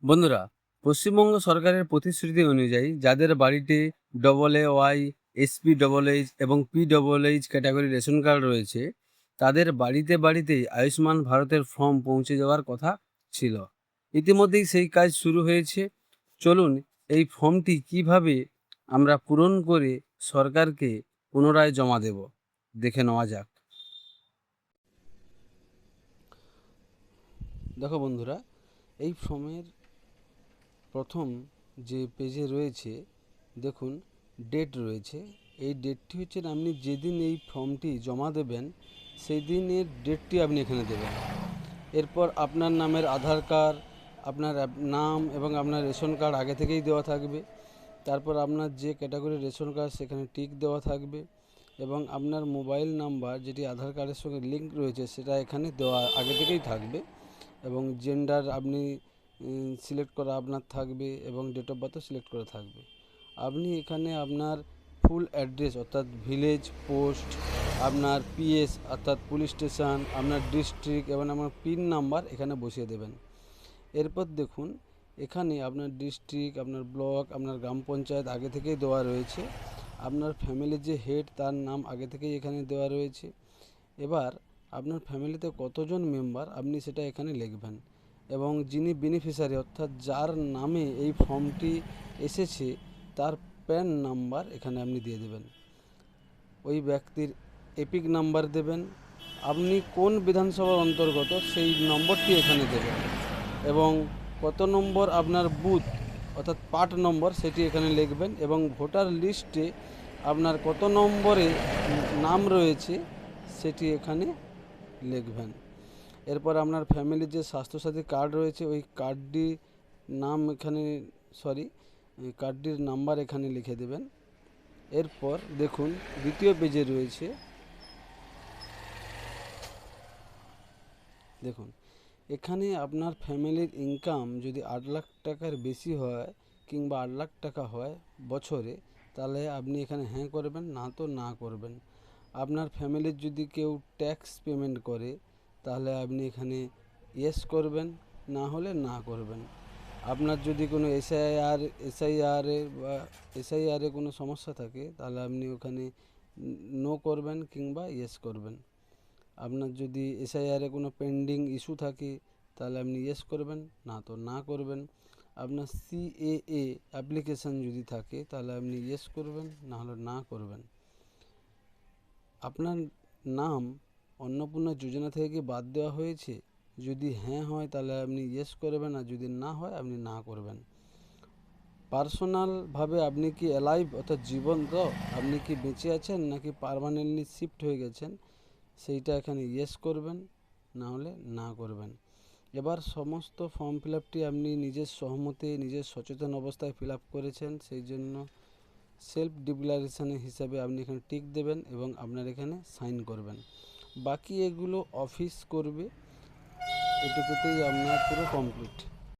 বন্ধুরা, পশ্চিমবঙ্গ সরকারের প্রতিশ্রুতি অনুযায়ী যাদের বাড়িতে AA-ওয়াই, SP-এইচ এবং P-এইচ ক্যাটাগরি রেশন কার্ড রয়েছে, তাদের বাড়িতে বাড়িতেই আয়ুষ্মান ভারতের ফর্ম পৌঁছে যাওয়ার কথা ছিল। ইতিমধ্যেই সেই কাজ শুরু হয়েছে। চলুন এই ফর্মটি কিভাবে আমরা পূরণ করে সরকারকে পুনরায় জমা দেব, দেখে নেওয়া যাক। দেখো বন্ধুরা, এই ফর্মের প্রথম যে পেজে রয়েছে দেখুন ডেট রয়েছে। এই ডেটটি হচ্ছে আপনি যেদিন এই ফর্মটি জমা দেবেন সেই দিনের ডেটটি আপনি এখানে দেবেন। এরপর আপনার নামের আধার কার্ড, আপনার নাম এবং আপনার রেশন কার্ড আগে থেকেই দেওয়া থাকবে। তারপর আপনার যে ক্যাটাগরির রেশন কার্ড সেখানে টিক দেওয়া থাকবে এবং আপনার মোবাইল নাম্বার যেটি আধার কার্ডের সঙ্গে লিঙ্ক রয়েছে সেটা এখানে দেওয়া আগে থেকেই থাকবে এবং জেন্ডার আপনি সিলেক্ট করা আপনার থাকবে এবং ডেট অফ বার্থও সিলেক্ট করা থাকবে। আপনি এখানে আপনার ফুল অ্যাড্রেস অর্থাৎ ভিলেজ, পোস্ট, আপনার পিএস অর্থাৎ পুলিশ স্টেশন, আপনার ডিস্ট্রিক্ট এবং আপনার পিন নাম্বার এখানে বসিয়ে দেবেন। এরপর দেখুন এখানে আপনার ডিস্ট্রিক্ট, আপনার ব্লক, আপনার গ্রাম পঞ্চায়েত আগে থেকেই দেওয়া রয়েছে। আপনার ফ্যামিলির যে হেড তার নাম আগে থেকেই এখানে দেওয়া রয়েছে। এবার আপনার ফ্যামিলিতে কতজন মেম্বার আপনি সেটা এখানে লিখবেন এবং যিনি বেনিফিশিয়ারি অর্থাৎ যার নামে এই ফর্মটি এসেছে তার প্যান নাম্বার এখানে আপনি দিয়ে দেবেন। ওই ব্যক্তির এপিক নাম্বার দেবেন, আপনি কোন বিধানসভার অন্তর্গত সেই নম্বরটি এখানে দেবেন এবং কত নম্বর আপনার বুথ অর্থাৎ পার্ট নম্বর সেটি এখানে লিখবেন এবং ভোটার লিস্টে আপনার কত নম্বরে নাম রয়েছে সেটি এখানে লিখবেন। এরপর আপনার ফ্যামিলির যে স্বাস্থ্যসাথী কার্ড রয়েছে ওই কার্ডটির নাম এখানে কার্ডটির নাম্বার এখানে লিখে দেবেন। এরপর দেখুন দ্বিতীয় পেজে রয়েছে, দেখুন এখানে আপনার ফ্যামিলির ইনকাম যদি 8 লাখ টাকার বেশি হয় কিংবা 8 লাখ টাকা হয় বছরে, তাহলে আপনি এখানে হ্যাঁ করবেন, না তো না করবেন। আপনার ফ্যামিলির যদি কেউ ট্যাক্স পেমেন্ট করে তাহলে আপনি এখানে ইয়েস করবেন, না হলে না করবেন। আপনার যদি কোনো এসআইআরে কোনো সমস্যা থাকে তাহলে আপনি ওখানে নো করবেন কিংবা ইয়েস করবেন। আপনার যদি এসআইআরে কোনো পেন্ডিং ইস্যু থাকে তাহলে আপনি ইয়েস করবেন, না তো না করবেন। আপনার সিএএ অ্যাপ্লিকেশান যদি থাকে তাহলে আপনি ইয়েস করবেন, না হলে না করবেন। আপনার নাম অন্নপূর্ণা যোজনা থেকে কি বাদ দেওয়া হয়েছে? যদি হ্যাঁ হয় তাহলে আপনি ইয়েস করবেন, আর যদি না হয় আপনি না করবেন। পার্সোনালভাবে আপনি কি অ্যালাইভ অর্থাৎ জীবন্ত, আপনি কি বেঁচে আছেন নাকি পার্মানেন্টলি শিফট হয়ে গেছেন, সেইটা এখানে ইয়েস করবেন, না হলে না করবেন। এবার সমস্ত ফর্ম ফিল আপটি আপনি নিজের সহমতে নিজের সচেতন অবস্থায় ফিল আপ করেছেন, সেই জন্য সেলফ ডিক্লারেশন হিসাবে আপনি এখানে টিক দেবেন এবং আপনার এখানে সাইন করবেন। বাকি এগুলো অফিস করবে, এটুকুতেই আপনার পুরো কমপ্লিট।